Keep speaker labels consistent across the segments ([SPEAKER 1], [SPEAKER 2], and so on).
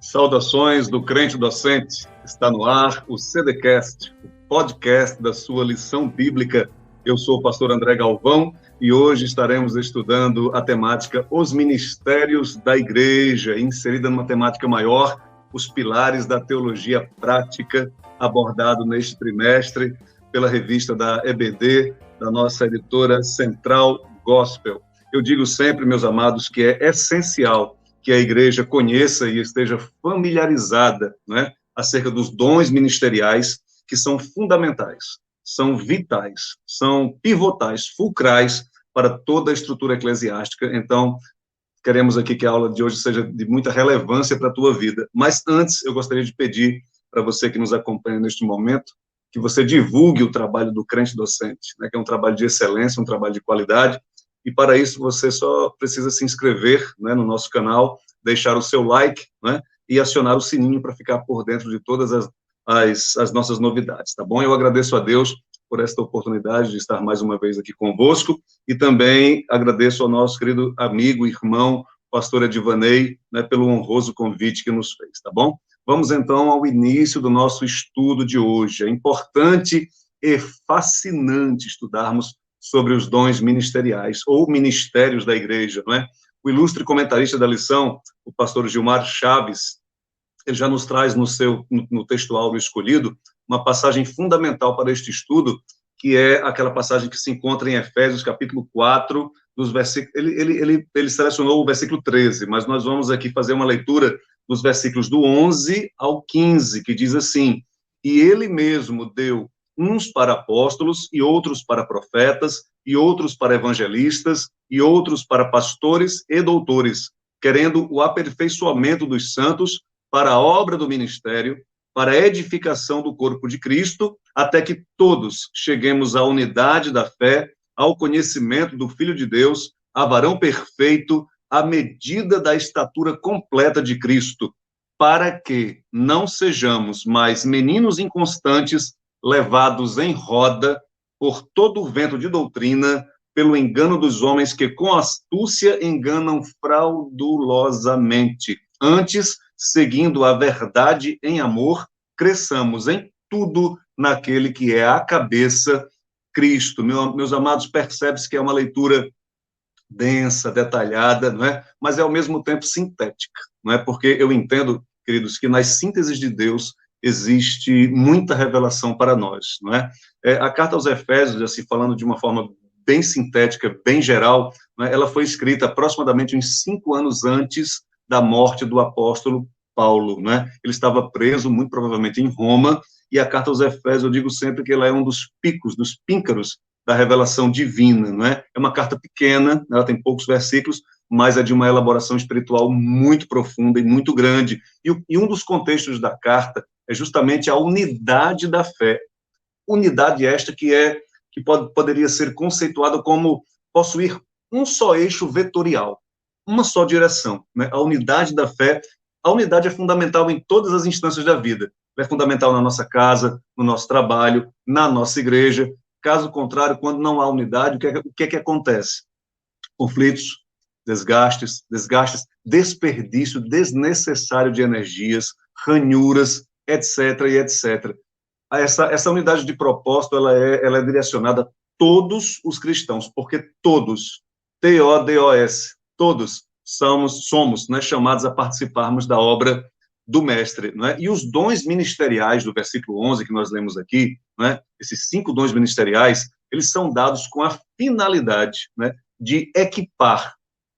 [SPEAKER 1] Saudações do crente docente. Está no ar o CDcast, o podcast da sua lição bíblica. Eu sou o pastor André Galvão e hoje estaremos estudando a temática Os Ministérios da Igreja, inserida numa temática maior, os pilares da teologia prática, abordado neste trimestre pela revista da EBD, da nossa editora Central Gospel. Eu digo sempre, meus amados, que é essencial que a igreja conheça e esteja familiarizada, né, acerca dos dons ministeriais, que são fundamentais, são vitais, são pivotais, fulcrais para toda a estrutura eclesiástica. Então, queremos aqui que a aula de hoje seja de muita relevância para a tua vida. Mas antes, eu gostaria de pedir para você que nos acompanha neste momento, que você divulgue o trabalho do crente docente, né, que é um trabalho de excelência, um trabalho de qualidade. E para isso você só precisa se inscrever, né, no nosso canal, deixar o seu like, né, e acionar o sininho para ficar por dentro de todas as nossas novidades, tá bom? Eu agradeço a Deus por esta oportunidade de estar mais uma vez aqui convosco e também agradeço ao nosso querido amigo, irmão, pastor Edivanei, né, pelo honroso convite que nos fez, tá bom? Vamos então ao início do nosso estudo de hoje. É importante e fascinante estudarmos sobre os dons ministeriais, ou ministérios da igreja, não é? O ilustre comentarista da lição, o pastor Gilmar Chaves, ele já nos traz no textual escolhido, uma passagem fundamental para este estudo, que é aquela passagem que se encontra em Efésios, capítulo 4, dos versículos, ele selecionou o versículo 13, mas nós vamos aqui fazer uma leitura dos versículos do 11 ao 15, que diz assim: e ele mesmo deu uns para apóstolos, e outros para profetas, e outros para evangelistas, e outros para pastores e doutores, querendo o aperfeiçoamento dos santos para a obra do ministério, para a edificação do corpo de Cristo, até que todos cheguemos à unidade da fé, ao conhecimento do Filho de Deus, a varão perfeito, à medida da estatura completa de Cristo, para que não sejamos mais meninos inconstantes, levados em roda por todo o vento de doutrina, pelo engano dos homens que com astúcia enganam fraudulosamente. Antes, seguindo a verdade em amor, cresçamos em tudo naquele que é a cabeça, Cristo. Meus amados, percebe-se que é uma leitura densa, detalhada, não é? Mas é ao mesmo tempo sintética, não é? Porque eu entendo, queridos, que nas sínteses de Deus existe muita revelação para nós, não é? A carta aos Efésios, assim, falando de uma forma bem sintética, bem geral, não é? Ela foi escrita aproximadamente uns 5 anos antes da morte do apóstolo Paulo, não é? Ele estava preso, muito provavelmente, em Roma, e a carta aos Efésios, eu digo sempre que ela é um dos picos, dos píncaros da revelação divina, não é? É uma carta pequena, ela tem poucos versículos, mas é de uma elaboração espiritual muito profunda e muito grande. E um dos contextos da carta é justamente a unidade da fé. Unidade esta que poderia ser conceituada como possuir um só eixo vetorial, uma só direção, né? A unidade da fé, a unidade é fundamental em todas as instâncias da vida. É fundamental na nossa casa, no nosso trabalho, na nossa igreja. Caso contrário, quando não há unidade, o que é que acontece? Conflitos, desgastes, desperdício desnecessário de energias, ranhuras, etc. e etc. Essa unidade de propósito, ela é direcionada a todos os cristãos, porque todos, T-O-D-O-S, todos somos, né, chamados a participarmos da obra do mestre, não é? E os dons ministeriais do versículo 11 que nós lemos aqui, não é? Esses 5 dons ministeriais, eles são dados com a finalidade, né, de equipar,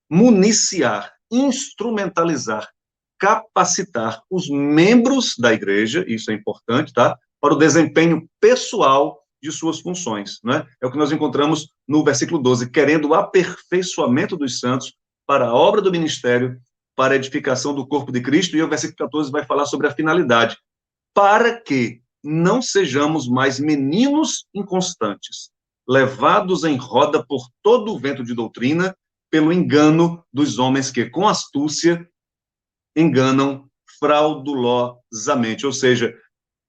[SPEAKER 1] municiar, instrumentalizar, capacitar os membros da igreja, isso é importante, tá? Para o desempenho pessoal de suas funções, né? É o que nós encontramos no versículo 12, querendo o aperfeiçoamento dos santos para a obra do ministério, para a edificação do corpo de Cristo, e o versículo 14 vai falar sobre a finalidade, para que não sejamos mais meninos inconstantes, levados em roda por todo o vento de doutrina, pelo engano dos homens que, com astúcia, enganam fraudulosamente, ou seja,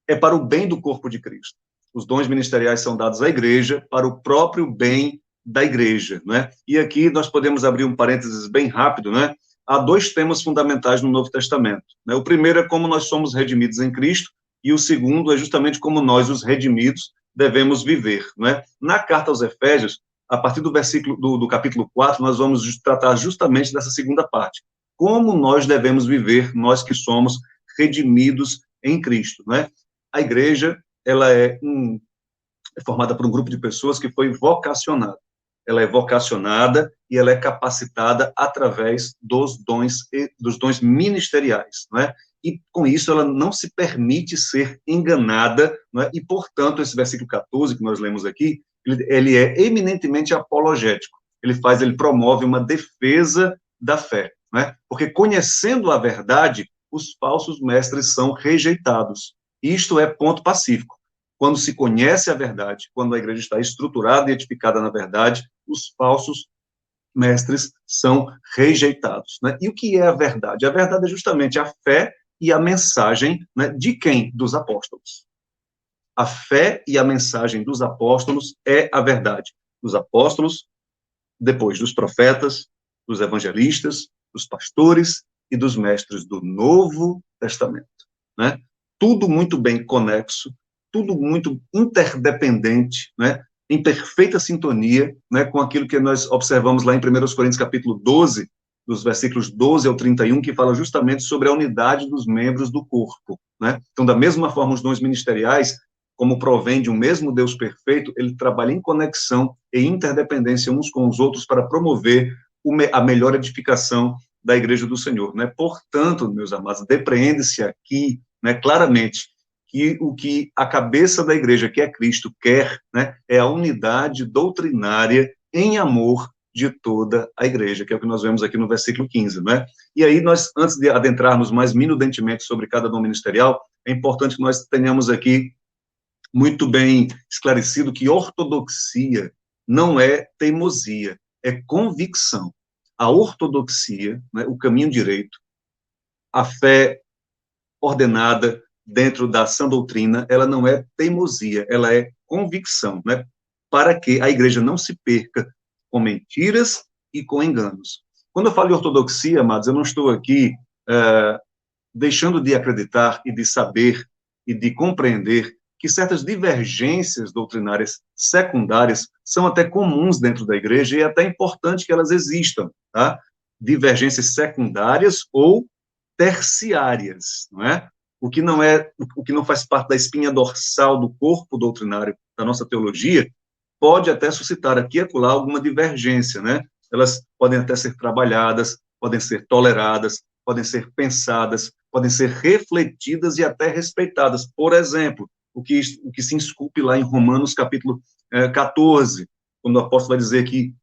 [SPEAKER 1] é para o bem do corpo de Cristo. Os dons ministeriais são dados à igreja para o próprio bem da igreja, não é? E aqui nós podemos abrir um parênteses bem rápido, não é? há dois temas fundamentais no Novo Testamento, né? O primeiro é como nós somos redimidos em Cristo, e o segundo é justamente como nós, os redimidos, devemos viver, né? Na carta aos Efésios, a partir do versículo do capítulo 4, nós vamos tratar justamente dessa segunda parte. Como nós devemos viver, nós que somos redimidos em Cristo, né? A igreja, ela é formada por um grupo de pessoas que foi vocacionada. Ela é vocacionada e ela é capacitada através dos dons ministeriais, não é? E com isso ela não se permite ser enganada, não é? E portanto esse versículo 14 que nós lemos aqui, ele é eminentemente apologético. Ele promove uma defesa da fé, não é? Porque conhecendo a verdade, os falsos mestres são rejeitados. Isto é ponto pacífico. Quando se conhece a verdade, quando a igreja está estruturada e edificada na verdade, os falsos mestres são rejeitados, né? E o que é a verdade? A verdade é justamente a fé e a mensagem, né, de quem? Dos apóstolos. A fé e a mensagem dos apóstolos é a verdade. Dos apóstolos, depois dos profetas, dos evangelistas, dos pastores e dos mestres do Novo Testamento, né? Tudo muito bem conexo, tudo muito interdependente, né? Em perfeita sintonia, né, com aquilo que nós observamos lá em 1 Coríntios capítulo 12, dos versículos 12 ao 31, que fala justamente sobre a unidade dos membros do corpo, né? Então, da mesma forma, os dons ministeriais, como provém de um mesmo Deus perfeito, ele trabalha em conexão e interdependência uns com os outros para promover a melhor edificação da igreja do Senhor, né? Portanto, meus amados, depreende-se aqui, né, claramente, que o que a cabeça da igreja, que é Cristo, quer, né, é a unidade doutrinária em amor de toda a igreja, que é o que nós vemos aqui no versículo 15, né? E aí nós, antes de adentrarmos mais minudentemente sobre cada dom ministerial, é importante que nós tenhamos aqui muito bem esclarecido que ortodoxia não é teimosia, é convicção. A ortodoxia, né, o caminho direito, a fé ordenada dentro da sã doutrina, ela não é teimosia, ela é convicção, né? Para que a igreja não se perca com mentiras e com enganos. Quando eu falo de ortodoxia, amados, eu não estou aqui deixando de acreditar e de saber e de compreender que certas divergências doutrinárias secundárias são até comuns dentro da igreja e é até importante que elas existam, tá? Divergências secundárias ou terciárias, não é? O que não faz parte da espinha dorsal do corpo doutrinário da nossa teologia, pode até suscitar aqui e acolá alguma divergência, né? Elas podem até ser trabalhadas, podem ser toleradas, podem ser pensadas, podem ser refletidas e até respeitadas. Por exemplo, o que se esculpe lá em Romanos capítulo 14, quando o apóstolo vai dizer que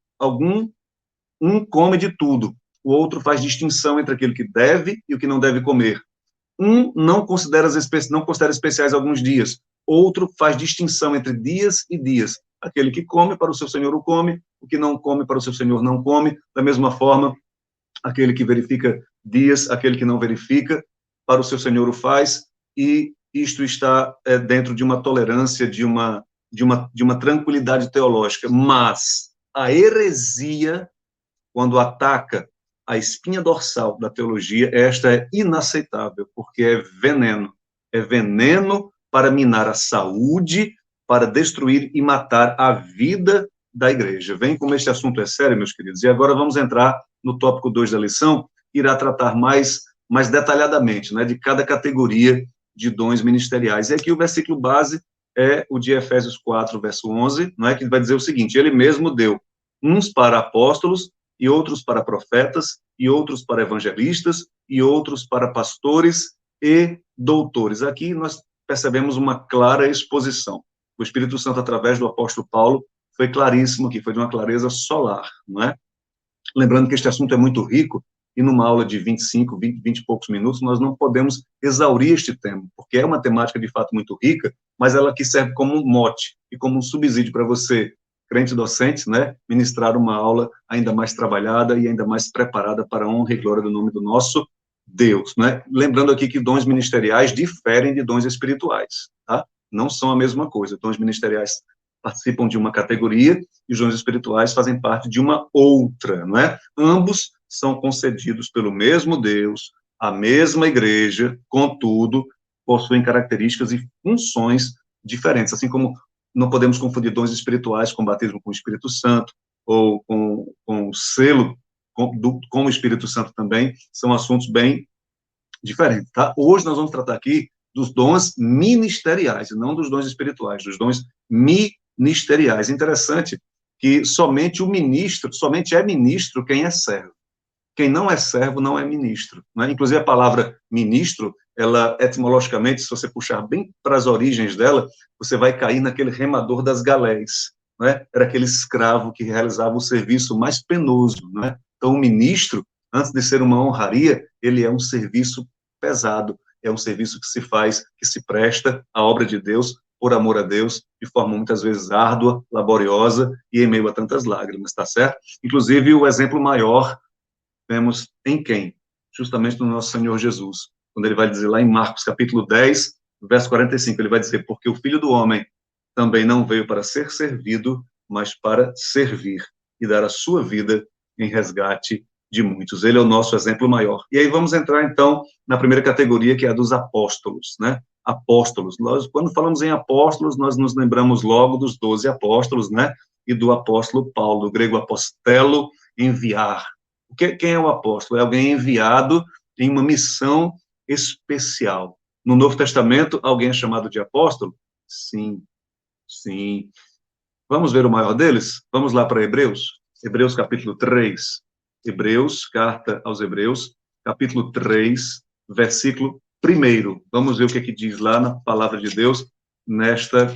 [SPEAKER 1] um come de tudo, o outro faz distinção entre aquilo que deve e o que não deve comer. Um não considera especiais alguns dias, outro faz distinção entre dias e dias. Aquele que come para o seu senhor o come, o que não come para o seu senhor não come. Da mesma forma, aquele que verifica dias, aquele que não verifica, para o seu senhor o faz, e isto está dentro de uma tolerância, de uma tranquilidade teológica. Mas a heresia, quando ataca a espinha dorsal da teologia, esta é inaceitável, porque é veneno. É veneno para minar a saúde, para destruir e matar a vida da igreja. Vem como este assunto é sério, meus queridos. E agora vamos entrar no tópico 2 da lição, que irá tratar mais detalhadamente, né, de cada categoria de dons ministeriais. E aqui o versículo base é o de Efésios 4, verso 11, não é, que vai dizer o seguinte: ele mesmo deu uns para apóstolos, e outros para profetas, e outros para evangelistas, e outros para pastores e doutores. Aqui nós percebemos uma clara exposição. O Espírito Santo, através do apóstolo Paulo, foi claríssimo aqui, foi de uma clareza solar, não é? Lembrando que este assunto é muito rico, e numa aula de 25, 20 e poucos minutos, nós não podemos exaurir este tema, porque é uma temática de fato muito rica, mas ela aqui serve como um mote e como um subsídio para você, crente docente, né, ministrar uma aula ainda mais trabalhada e ainda mais preparada para a honra e glória do nome do nosso Deus, né? Lembrando aqui que dons ministeriais diferem de dons espirituais, tá? Não são a mesma coisa. Dons ministeriais participam de uma categoria e os dons espirituais fazem parte de uma outra, não é? Ambos são concedidos pelo mesmo Deus, a mesma igreja, contudo, possuem características e funções diferentes, assim como não podemos confundir dons espirituais com batismo com o Espírito Santo, ou com o selo com o Espírito Santo também, são assuntos bem diferentes, tá? Hoje nós vamos tratar aqui dos dons ministeriais, e não dos dons espirituais, dos dons ministeriais. Interessante que somente é ministro quem é servo. Quem não é servo não é ministro, né? Inclusive a palavra ministro, ela etimologicamente, se você puxar bem para as origens dela, você vai cair naquele remador das galés, né? Era aquele escravo que realizava o serviço mais penoso, né? Então o ministro, antes de ser uma honraria, ele é um serviço pesado, é um serviço que se faz, que se presta à obra de Deus, por amor a Deus, de forma muitas vezes árdua, laboriosa e em meio a tantas lágrimas, tá certo? Inclusive o exemplo maior vemos em quem? Justamente no nosso Senhor Jesus, quando ele vai dizer lá em Marcos, capítulo 10, verso 45, ele vai dizer, porque o Filho do Homem também não veio para ser servido, mas para servir e dar a sua vida em resgate de muitos. Ele é o nosso exemplo maior. E aí vamos entrar, então, na primeira categoria, que é a dos apóstolos, né? Apóstolos. Nós, quando falamos em apóstolos, nós nos lembramos logo dos 12 apóstolos, né? E do apóstolo Paulo, do grego apostelo, enviar. Quem é o apóstolo? É alguém enviado em uma missão especial. No Novo Testamento, alguém é chamado de apóstolo? Sim, sim. Vamos ver o maior deles? Vamos lá para Hebreus. Hebreus, capítulo 3. Hebreus, carta aos Hebreus, capítulo 3, versículo 1. Vamos ver o que diz lá na palavra de Deus, nesta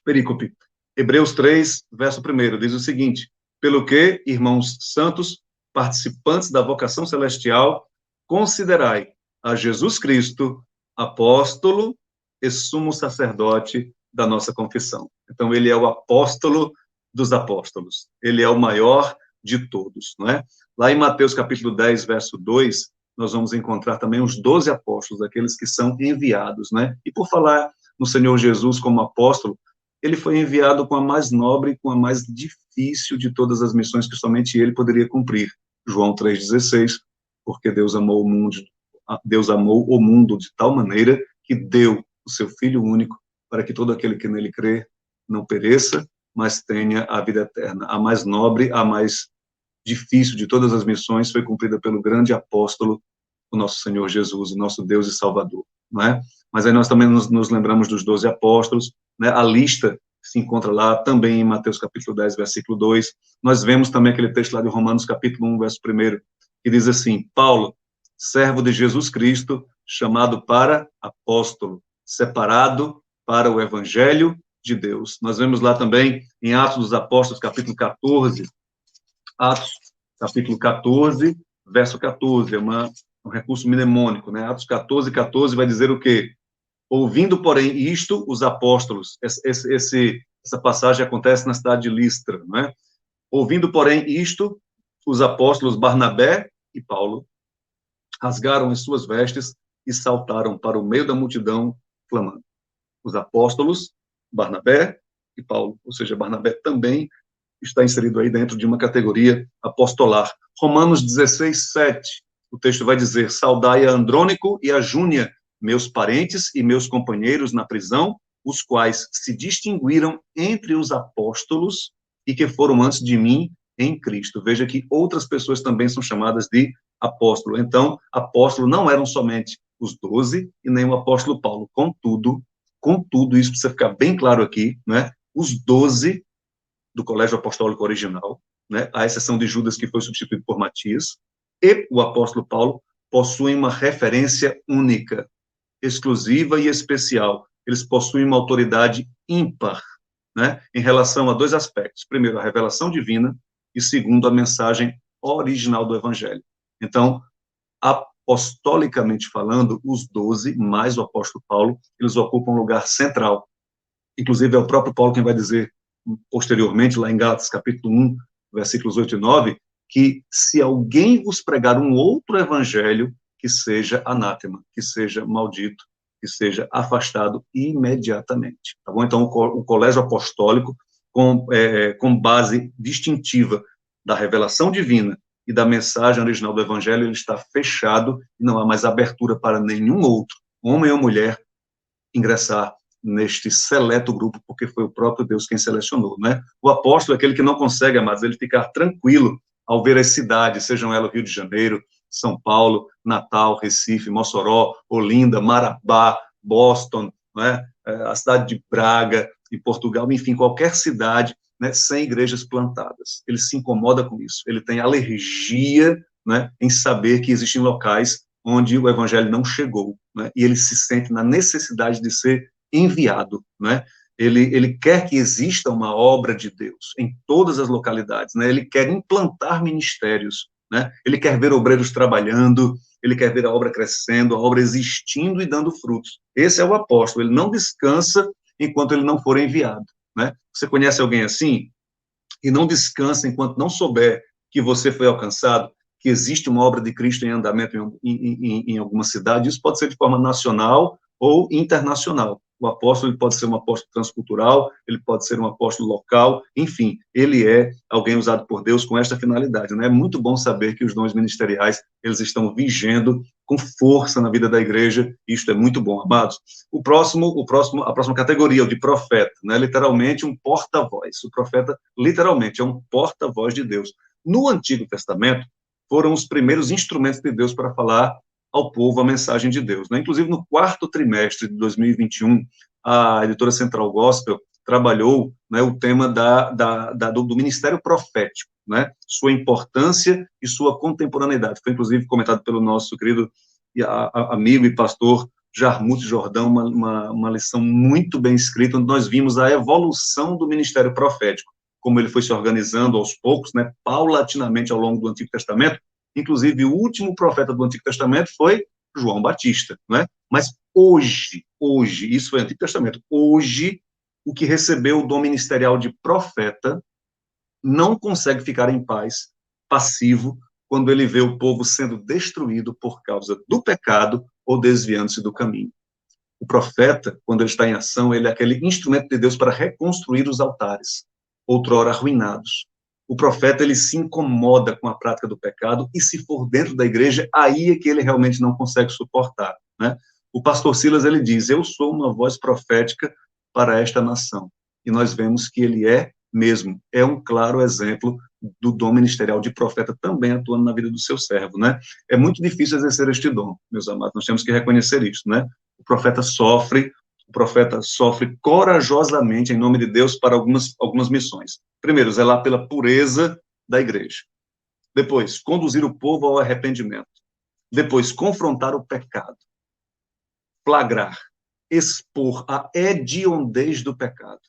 [SPEAKER 1] perícope. Hebreus 3, verso 1, diz o seguinte: pelo que, irmãos santos, participantes da vocação celestial, considerai a Jesus Cristo, apóstolo e sumo sacerdote da nossa confissão. Então, ele é o apóstolo dos apóstolos. Ele é o maior de todos, não é? Lá em Mateus, capítulo 10, verso 2, nós vamos encontrar também os 12 apóstolos, aqueles que são enviados, né? E por falar no Senhor Jesus como apóstolo, ele foi enviado com a mais nobre, com a mais difícil de todas as missões que somente ele poderia cumprir. João 3,16, porque Deus amou o mundo de tal maneira que deu o seu Filho único para que todo aquele que nele crê não pereça, mas tenha a vida eterna. A mais nobre, a mais difícil de todas as missões foi cumprida pelo grande apóstolo, o nosso Senhor Jesus, o nosso Deus e Salvador, não é? Mas aí nós também nos lembramos dos 12 apóstolos, né? A lista se encontra lá também em Mateus capítulo 10, versículo 2. Nós vemos também aquele texto lá de Romanos capítulo 1, verso 1, que diz assim: Paulo, servo de Jesus Cristo, chamado para apóstolo, separado para o evangelho de Deus. Nós vemos lá também em Atos dos Apóstolos, capítulo 14, Atos, capítulo 14, verso 14, um recurso mnemônico, né? Atos 14, 14 vai dizer o quê? Ouvindo, porém, isto, os apóstolos, essa passagem acontece na cidade de Listra, não é? Ouvindo, porém, isto, os apóstolos Barnabé e Paulo rasgaram as suas vestes e saltaram para o meio da multidão, clamando. Os apóstolos, Barnabé e Paulo, ou seja, Barnabé também está inserido aí dentro de uma categoria apostolar. Romanos 16, 7, o texto vai dizer: saudai a Andrônico e a Júnia, meus parentes e meus companheiros na prisão, os quais se distinguiram entre os apóstolos e que foram antes de mim em Cristo. Veja que outras pessoas também são chamadas de apóstolo. Então, apóstolo não eram somente os 12 e nem o apóstolo Paulo. Contudo, isso precisa ficar bem claro aqui, né? Os 12 do colégio apostólico original, né? À exceção de Judas, que foi substituído por Matias, e o apóstolo Paulo possuem uma referência única, exclusiva e especial. Eles possuem uma autoridade ímpar, né, em relação a dois aspectos. Primeiro, a revelação divina, e segundo, a mensagem original do evangelho. Então, apostolicamente falando, os 12, mais o apóstolo Paulo, eles ocupam um lugar central. Inclusive, é o próprio Paulo quem vai dizer posteriormente, lá em Gálatas, capítulo 1, versículos 8 e 9, que se alguém vos pregar um outro evangelho, que seja anátema, que seja maldito, que seja afastado imediatamente. Tá bom? Então, o colégio apostólico, com base distintiva da revelação divina e da mensagem original do Evangelho, ele está fechado e não há mais abertura para nenhum outro, homem ou mulher, ingressar neste seleto grupo, porque foi o próprio Deus quem selecionou, né? O apóstolo é aquele que não consegue, amados, ele ficar tranquilo ao ver as cidades, sejam elas Rio de Janeiro, São Paulo, Natal, Recife, Mossoró, Olinda, Marabá, Boston, né? A cidade de Braga, em Portugal, enfim, qualquer cidade, né, sem igrejas plantadas. Ele se incomoda com isso, ele tem alergia, né, em saber que existem locais onde o evangelho não chegou, né, e ele se sente na necessidade de ser enviado, né? Ele quer que exista uma obra de Deus em todas as localidades, né? Ele quer implantar ministérios, né? Ele quer ver obreiros trabalhando, ele quer ver a obra crescendo, a obra existindo e dando frutos. Esse é o apóstolo, ele não descansa enquanto ele não for enviado, né? Você conhece alguém assim? E não descansa enquanto não souber que você foi alcançado, que existe uma obra de Cristo em andamento em alguma cidade. Isso pode ser de forma nacional ou internacional. O apóstolo ele pode ser um apóstolo transcultural, ele pode ser um apóstolo local, enfim, ele é alguém usado por Deus com esta finalidade, né? É muito bom saber que os dons ministeriais, eles estão vigendo com força na vida da igreja, isto é muito bom, amados. A próxima categoria, o de profeta, né? Literalmente um porta-voz. O profeta, literalmente, é um porta-voz de Deus. No Antigo Testamento, foram os primeiros instrumentos de Deus para falar ao povo a mensagem de Deus, né? Inclusive, no quarto trimestre de 2021, a editora Central Gospel trabalhou, né, o tema do ministério profético, né? Sua importância e sua contemporaneidade. Foi, inclusive, comentado pelo nosso querido amigo e pastor Jarmuth Jordão, uma lição muito bem escrita, onde nós vimos a evolução do ministério profético, como ele foi se organizando aos poucos, né, paulatinamente ao longo do Antigo Testamento. Inclusive, o último profeta do Antigo Testamento foi João Batista, né? Mas hoje, isso foi Antigo Testamento, hoje, o que recebeu o dom ministerial de profeta não consegue ficar em paz, passivo, quando ele vê o povo sendo destruído por causa do pecado ou desviando-se do caminho. O profeta, quando ele está em ação, ele é aquele instrumento de Deus para reconstruir os altares, outrora arruinados. O profeta, ele se incomoda com a prática do pecado, e se for dentro da igreja, aí é que ele realmente não consegue suportar, né? O pastor Silas, ele diz, eu sou uma voz profética para esta nação. E nós vemos que ele é mesmo, é um claro exemplo do dom ministerial de profeta também atuando na vida do seu servo, né? É muito difícil exercer este dom, meus amados, nós temos que reconhecer isso, né? O profeta sofre corajosamente em nome de Deus para algumas missões. Primeiro, zelar pela pureza da igreja. Depois, conduzir o povo ao arrependimento. Depois, confrontar o pecado. Flagrar, expor a hediondez do pecado.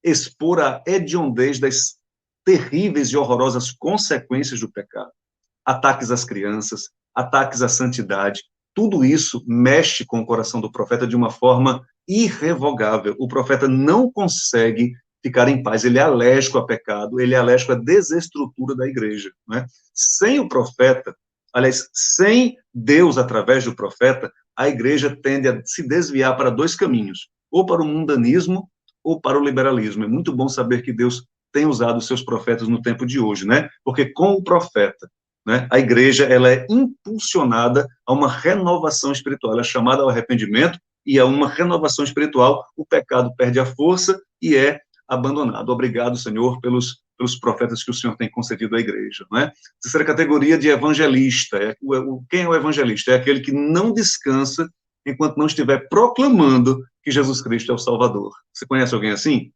[SPEAKER 1] Expor a hediondez das terríveis e horrorosas consequências do pecado. Ataques às crianças, ataques à santidade, tudo isso mexe com o coração do profeta de uma forma irrevogável. O profeta não consegue ficar em paz, ele é alérgico a pecado, ele é alérgico à desestrutura da igreja, né? Sem o profeta, aliás, sem Deus através do profeta, a igreja tende a se desviar para dois caminhos, ou para o mundanismo ou para o liberalismo. É muito bom saber que Deus tem usado os seus profetas no tempo de hoje, né? Porque com o profeta, né, a igreja ela é impulsionada a uma renovação espiritual, ela é chamada ao arrependimento e a uma renovação espiritual, o pecado perde a força e é abandonado. Obrigado, Senhor, pelos profetas que o Senhor tem concedido à igreja. Né? Terceira categoria de evangelista. Quem é o evangelista? É aquele que não descansa enquanto não estiver proclamando que Jesus Cristo é o Salvador. Você conhece alguém assim?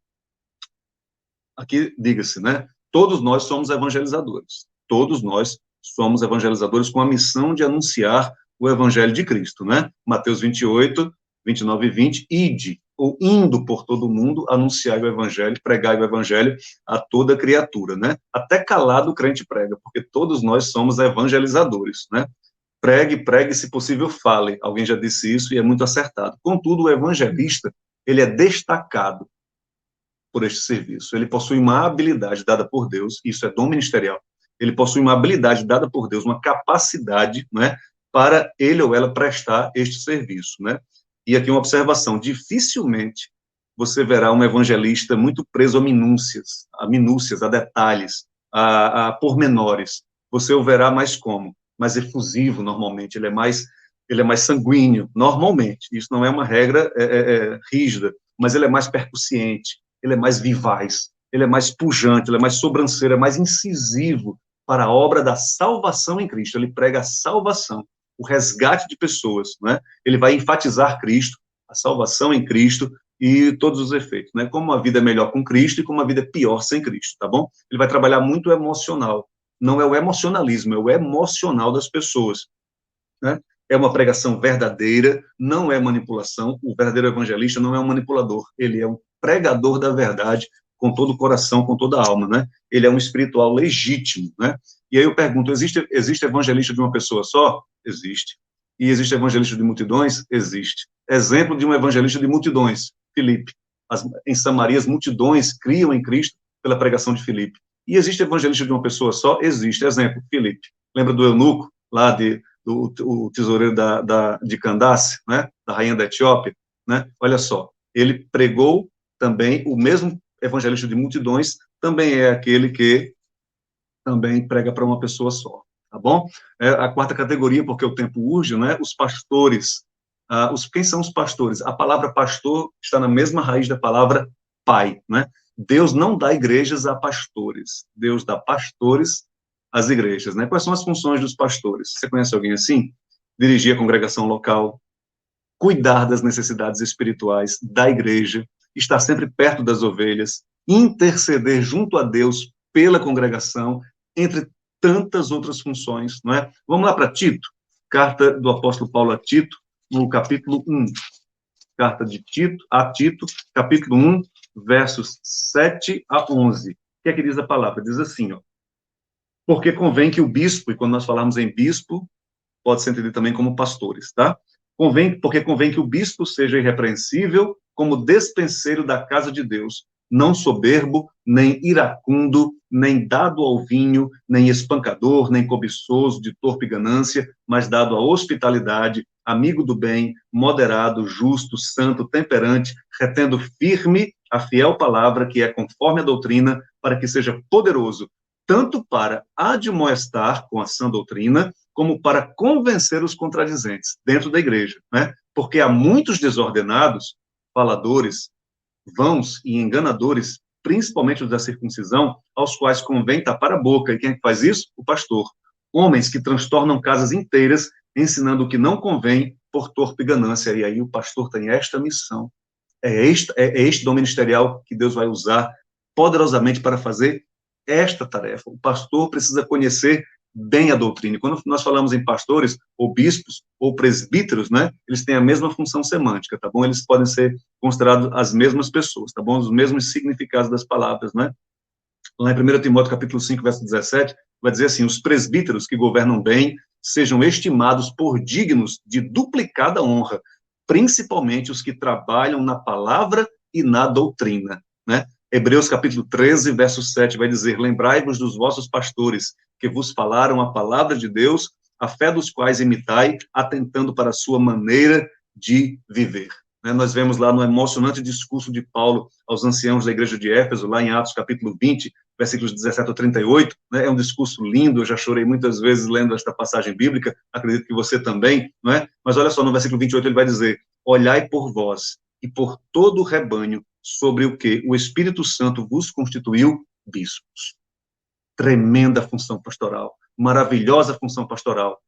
[SPEAKER 1] Aqui, diga-se, né? Todos nós somos evangelizadores. Todos nós somos evangelizadores com a missão de anunciar o evangelho de Cristo, né? Mateus 28, 29 e 20, ide, ou indo por todo o mundo, anunciar o evangelho, pregar o evangelho a toda criatura, né? Até calado o crente prega, porque todos nós somos evangelizadores, né? Pregue, se possível, fale. Alguém já disse isso e é muito acertado. Contudo, o evangelista, ele é destacado por este serviço. Ele possui uma habilidade dada por Deus, isso é dom ministerial. Ele possui uma habilidade dada por Deus, uma capacidade, né, para ele ou ela prestar este serviço, né? E aqui uma observação, dificilmente você verá um evangelista muito preso a minúcias, a detalhes. a pormenores. Você o verá mais como? Mais efusivo, normalmente. Ele é mais sanguíneo, normalmente. Isso não é uma regra rígida, mas ele é mais percussiente, ele é mais vivaz, ele é mais pujante, ele é mais sobranceiro, é mais incisivo para a obra da salvação em Cristo. Ele prega a salvação, o resgate de pessoas, né? Ele vai enfatizar Cristo, a salvação em Cristo e todos os efeitos, né? Como a vida é melhor com Cristo e como a vida é pior sem Cristo, tá bom? Ele vai trabalhar muito o emocional. Não é o emocionalismo, é o emocional das pessoas, né? É uma pregação verdadeira, não é manipulação. O verdadeiro evangelista não é um manipulador, ele é um pregador da verdade com todo o coração, com toda a alma, né? Ele é um espiritual legítimo, né? E aí eu pergunto, existe evangelista de uma pessoa só? Existe. E existe evangelista de multidões? Existe. Exemplo de um evangelista de multidões, Filipe. Em Samaria, as multidões criam em Cristo pela pregação de Filipe. E existe evangelista de uma pessoa só? Existe. Exemplo, Filipe. Lembra do eunuco, lá do tesoureiro de Candace, né? Da rainha da Etiópia, né? Olha só, ele pregou também, o mesmo evangelista de multidões, também é aquele que também prega para uma pessoa só, tá bom? A quarta categoria, porque o tempo urge, né? Os pastores. Quem são os pastores? A palavra pastor está na mesma raiz da palavra pai, né? Deus não dá igrejas a pastores, Deus dá pastores às igrejas, né? Quais são as funções dos pastores? Você conhece alguém assim? Dirigir a congregação local, cuidar das necessidades espirituais da igreja, estar sempre perto das ovelhas, interceder junto a Deus pela congregação, entre tantas outras funções, não é? Vamos lá para Tito, carta do apóstolo Paulo a Tito, no capítulo 1. Carta de Tito, a Tito, capítulo 1, versos 7 a 11. O que é que diz a palavra? Diz assim, ó, porque convém que o bispo, e quando nós falamos em bispo, pode ser entendido também como pastores, tá? Porque convém que o bispo seja irrepreensível como despenseiro da casa de Deus, não soberbo, nem iracundo, nem dado ao vinho, nem espancador, nem cobiçoso de torpe ganância, mas dado à hospitalidade, amigo do bem, moderado, justo, santo, temperante, retendo firme a fiel palavra que é conforme a doutrina, para que seja poderoso tanto para admoestar com a sã doutrina, como para convencer os contradizentes dentro da igreja, né? Porque há muitos desordenados, faladores, vãos e enganadores, principalmente os da circuncisão, aos quais convém tapar a boca. E quem é que faz isso? O pastor. Homens que transtornam casas inteiras, ensinando o que não convém por torpe ganância. E aí o pastor tem esta missão. É este dom ministerial que Deus vai usar poderosamente para fazer esta tarefa. O pastor precisa conhecer bem a doutrina. E quando nós falamos em pastores, ou bispos, ou presbíteros, né, eles têm a mesma função semântica, tá bom? Eles podem ser considerados as mesmas pessoas, tá bom? Os mesmos significados das palavras, né? Lá em 1 Timóteo, capítulo 5, verso 17, vai dizer assim, os presbíteros que governam bem sejam estimados por dignos de duplicada honra, principalmente os que trabalham na palavra e na doutrina, né? Hebreus capítulo 13, verso 7, vai dizer, lembrai-vos dos vossos pastores, que vos falaram a palavra de Deus, a fé dos quais imitai, atentando para a sua maneira de viver. Nós vemos lá no emocionante discurso de Paulo aos anciãos da igreja de Éfeso, lá em Atos capítulo 20, versículos 17 a 38, né? É um discurso lindo, eu já chorei muitas vezes lendo esta passagem bíblica, acredito que você também, não é? Mas olha só, no versículo 28 ele vai dizer, olhai por vós e por todo o rebanho, sobre o que o Espírito Santo vos constituiu bispos. Tremenda função pastoral, maravilhosa função pastoral,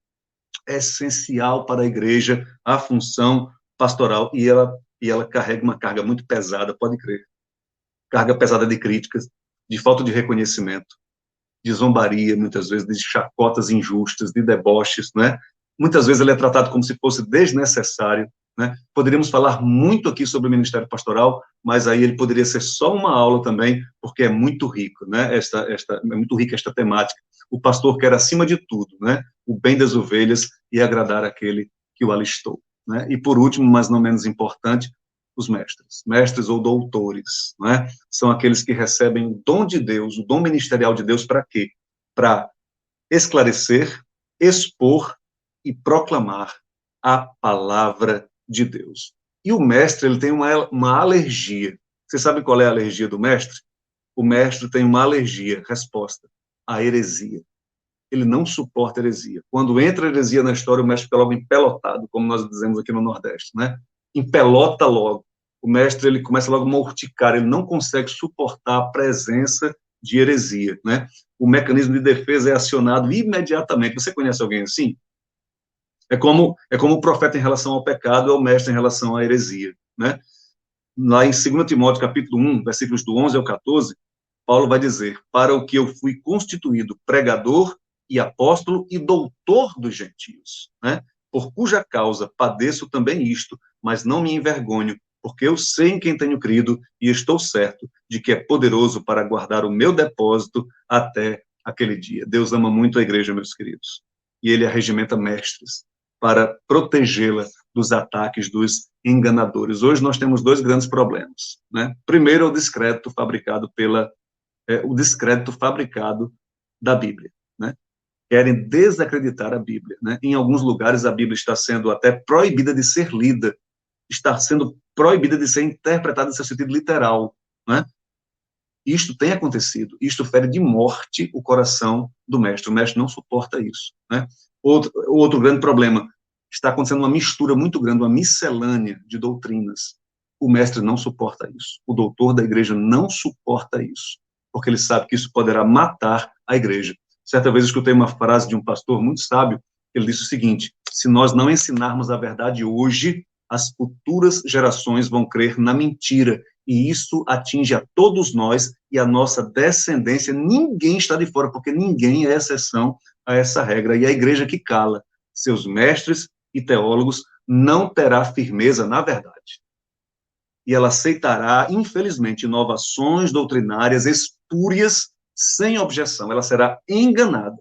[SPEAKER 1] essencial para a igreja a função pastoral, e ela carrega uma carga muito pesada, pode crer. Carga pesada de críticas, de falta de reconhecimento, de zombaria, muitas vezes, de chacotas injustas, de deboches, né? Muitas vezes ele é tratado como se fosse desnecessário, né? Poderíamos falar muito aqui sobre o ministério pastoral, mas aí ele poderia ser só uma aula também, porque é muito rico, né? É muito rica esta temática. O pastor quer, acima de tudo, né? O bem das ovelhas e agradar aquele que o alistou, né? E por último, mas não menos importante, os mestres ou doutores, né? São aqueles que recebem o dom de Deus, o dom ministerial de Deus, para quê? Para esclarecer, expor e proclamar a palavra de Deus. E o mestre, ele tem uma alergia. Você sabe qual é a alergia do mestre? O mestre tem uma alergia, resposta. a heresia. Ele não suporta heresia. Quando entra heresia na história, o mestre fica logo empelotado, como nós dizemos aqui no Nordeste, né? Empelota logo. O mestre, ele começa logo a morticar, ele não consegue suportar a presença de heresia, né? O mecanismo de defesa é acionado imediatamente. Você conhece alguém assim? É como o profeta em relação ao pecado, é o mestre em relação à heresia, né? Lá em 2 Timóteo, capítulo 1, versículos do 11 ao 14, Paulo vai dizer: para o que eu fui constituído pregador e apóstolo e doutor dos gentios, né? Por cuja causa padeço também isto, mas não me envergonho, porque eu sei em quem tenho crido e estou certo de que é poderoso para guardar o meu depósito até aquele dia. Deus ama muito a igreja, meus queridos, e ele arregimenta mestres para protegê-la dos ataques dos enganadores. Hoje nós temos dois grandes problemas, né? Primeiro, o descrédito fabricado da Bíblia, né? Querem desacreditar a Bíblia, né? Em alguns lugares a Bíblia está sendo até proibida de ser lida, está sendo proibida de ser interpretada em seu sentido literal, né? Isto tem acontecido, isto fere de morte o coração do mestre. O mestre não suporta isso, né? Outro grande problema, está acontecendo uma mistura muito grande, uma miscelânea de doutrinas. O mestre não suporta isso. O doutor da igreja não suporta isso, porque ele sabe que isso poderá matar a igreja. Certa vez eu escutei uma frase de um pastor muito sábio, ele disse o seguinte: se nós não ensinarmos a verdade hoje, as futuras gerações vão crer na mentira, e isso atinge a todos nós e a nossa descendência. Ninguém está de fora, porque ninguém é exceção a essa regra. E a igreja que cala seus mestres e teólogos não terá firmeza na verdade. E ela aceitará, infelizmente, inovações doutrinárias espúrias, sem objeção. Ela será enganada.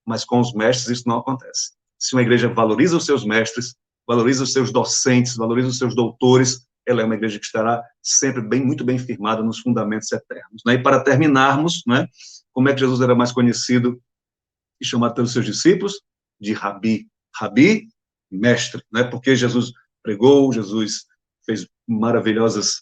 [SPEAKER 1] Mas com os mestres isso não acontece. Se uma igreja valoriza os seus mestres, valoriza os seus docentes, valoriza os seus doutores, ela é uma igreja que estará sempre muito bem firmada nos fundamentos eternos, né? E para terminarmos, né, como é que Jesus era mais conhecido e chamado pelos seus discípulos? De Rabi. Rabi, mestre, né? Porque Jesus pregou, Jesus fez maravilhosas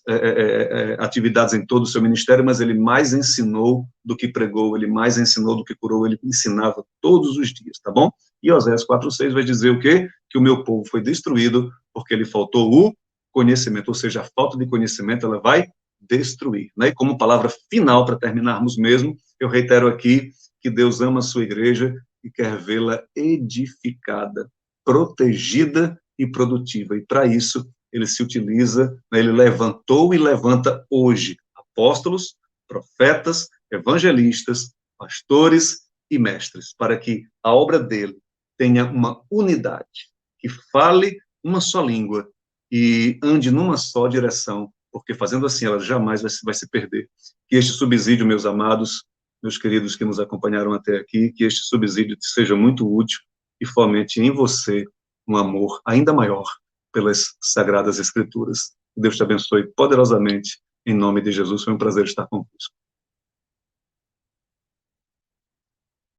[SPEAKER 1] atividades em todo o seu ministério, mas ele mais ensinou do que pregou, ele mais ensinou do que curou, ele ensinava todos os dias, tá bom? E Oséias 4:6 vai dizer o quê? Que o meu povo foi destruído porque lhe faltou o conhecimento, ou seja, a falta de conhecimento, ela vai destruir, né? E como palavra final, para terminarmos mesmo, eu reitero aqui que Deus ama a sua igreja e quer vê-la edificada, protegida e produtiva, e para isso ele se utiliza, né, ele levantou e levanta hoje apóstolos, profetas, evangelistas, pastores e mestres, para que a obra dele tenha uma unidade, que fale uma só língua e ande numa só direção, porque fazendo assim ela jamais vai se perder. Que este subsídio, meus amados, meus queridos que nos acompanharam até aqui, que este subsídio seja muito útil e fomente em você um amor ainda maior pelas Sagradas Escrituras. Deus te abençoe poderosamente, em nome de Jesus. Foi um prazer estar convosco.